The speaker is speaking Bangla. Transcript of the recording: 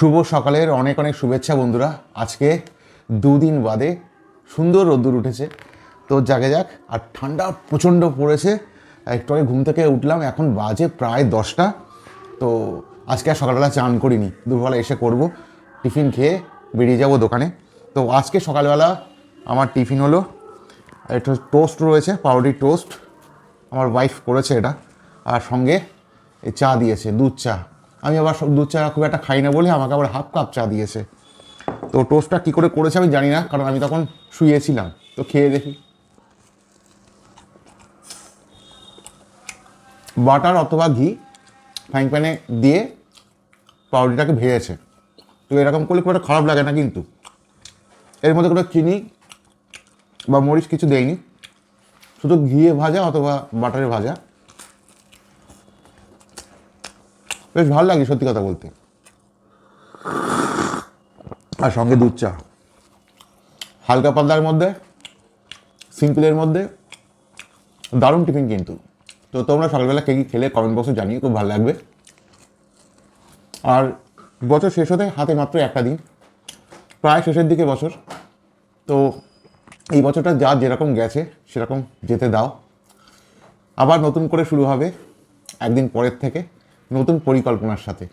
শুভ সকালের অনেক অনেক শুভেচ্ছা বন্ধুরা। আজকে দুদিন বাদে সুন্দর রোদ্দুর উঠেছে, তো জাগে যাক। আর ঠান্ডা প্রচণ্ড পড়েছে। একটু আগে ঘুম থেকে উঠলাম, এখন বাজে প্রায় 10টা। তো আজকে আর সকালবেলা চান করিনি, দুপুরবেলা এসে করব। টিফিন খেয়ে বেরিয়ে যাব দোকানে। তো আজকে সকালবেলা আমার টিফিন হলো একটু টোস্ট রয়েছে, পাউরুটির টোস্ট। আমার ওয়াইফ করেছে এটা, আর সঙ্গে এই চা দিয়েছে, দুধ চা। আমি আবার সব দুধ চা খুব একটা খাই না বলে আমাকে আবার হাফ কাপ চা দিয়েছে। তো টোস্টটা কী করে করেছে আমি জানি না, কারণ আমি তখন শুয়েছিলাম। তো খেয়ে দেখি। বাটার অথবা ঘি ফ্রাইং প্যানে দিয়ে পাউরুটিটাকে ভেজেছে। তো এরকম করলে খুব একটা খারাপ লাগে না, কিন্তু এর মধ্যে কোনো চিনি বা মরিচ কিছু দেয়নি, শুধু ঘিয়ে ভাজা অথবা বাটারে ভাজা। বেশ ভালো লাগে সত্যি কথা বলতে। আর সঙ্গে দুধ চা, হালকা পাতলার মধ্যে, সিম্পলের মধ্যে, দারুণ টিফিন কিন্তু। তো তোমরা সকালবেলা কে কী খেলে কমেন্ট বক্সে জানিয়ে, খুব ভালো লাগবে। আর বছর শেষ হতে হাতে মাত্র একটা দিন, প্রায় শেষের দিকে বছর। তো এই বছরটা যা যেরকম গেছে সেরকম যেতে দাও। আবার নতুন করে শুরু হবে একদিন পরের থেকে, নতুন পরিকল্পনার সাথে।